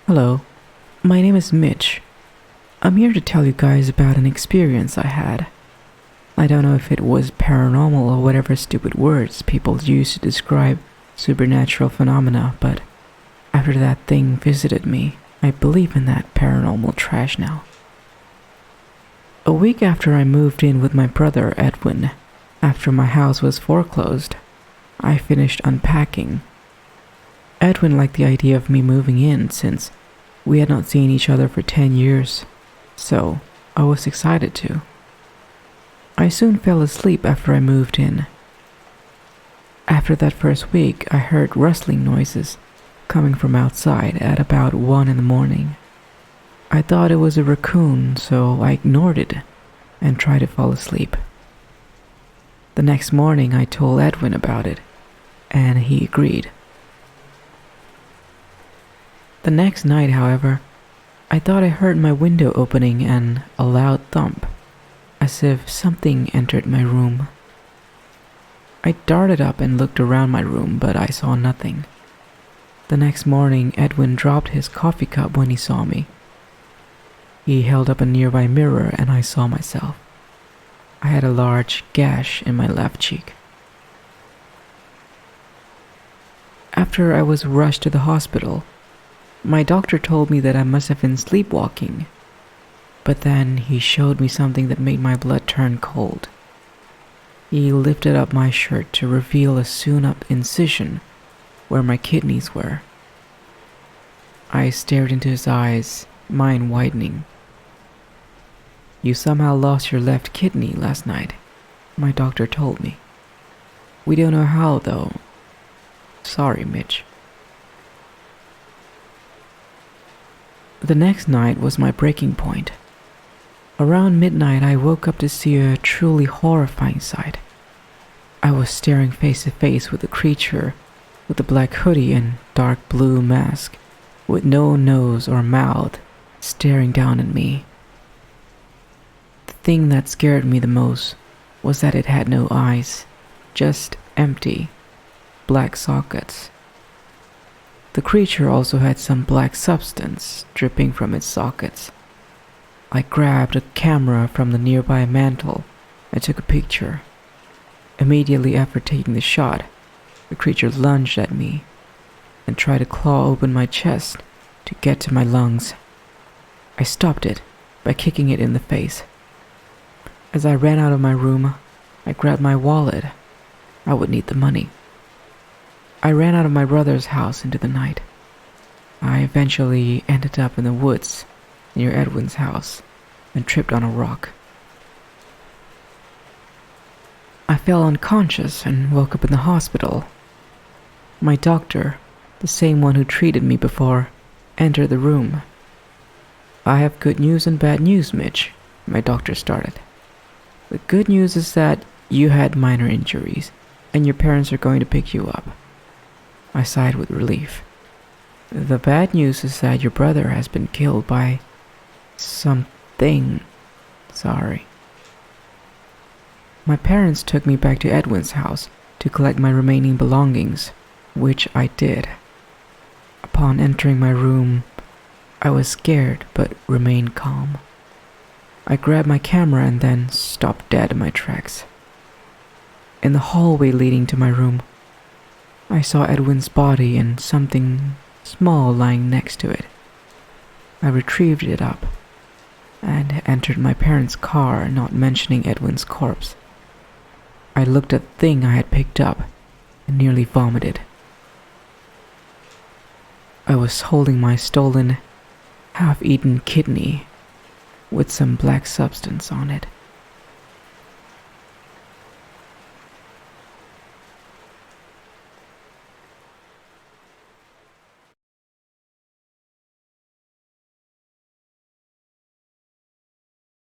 Hello, my name is Mitch. I'm here to tell you guys about an experience I had. I don't know if it was paranormal or whatever stupid words people use to describe supernatural phenomena, but after that thing visited me, I believe in that paranormal trash now. A week after I moved in with my brother Edwin, after my house was foreclosed, I finished unpacking. Edwin liked the idea of me moving in since we had not seen each other for 10 years, so I was excited to. I soon fell asleep after I moved in. After that first week, I heard rustling noises coming from outside at about 1 in the morning. I thought it was a raccoon, so I ignored it and tried to fall asleep. The next morning, I told Edwin about it, and he agreed. The next night, however, I thought I heard my window opening and a loud thump, as if something entered my room. I darted up and looked around my room, but I saw nothing. The next morning, Edwin dropped his coffee cup when he saw me. He held up a nearby mirror and I saw myself. I had a large gash in my left cheek. After I was rushed to the hospital, my doctor told me that I must have been sleepwalking, but then he showed me something that made my blood turn cold. He lifted up my shirt to reveal a sewn-up incision where my kidneys were. I stared into his eyes, mine widening. "You somehow lost your left kidney last night," my doctor told me. "We don't know how, though. Sorry, Mitch." The next night was my breaking point. Around midnight, I woke up to see a truly horrifying sight. I was staring face to face with a creature with a black hoodie and dark blue mask, with no nose or mouth, staring down at me. The thing that scared me the most was that it had no eyes, just empty, black sockets. The creature also had some black substance dripping from its sockets. I grabbed a camera from the nearby mantle and took a picture. Immediately after taking the shot, the creature lunged at me and tried to claw open my chest to get to my lungs. I stopped it by kicking it in the face. As I ran out of my room, I grabbed my wallet. I would need the money. I ran out of my brother's house into the night. I eventually ended up in the woods near Edwin's house and tripped on a rock. I fell unconscious and woke up in the hospital. My doctor, the same one who treated me before, entered the room. "I have good news and bad news, Mitch," my doctor started. "The good news is that you had minor injuries and your parents are going to pick you up." I sighed with relief. "The bad news is that your brother has been killed by something. Sorry." My parents took me back to Edwin's house to collect my remaining belongings, which I did. Upon entering my room, I was scared but remained calm. I grabbed my camera and then stopped dead in my tracks. In the hallway leading to my room, I saw Edwin's body and something small lying next to it. I retrieved it up and entered my parents' car, not mentioning Edwin's corpse. I looked at the thing I had picked up and nearly vomited. I was holding my stolen, half-eaten kidney with some black substance on it.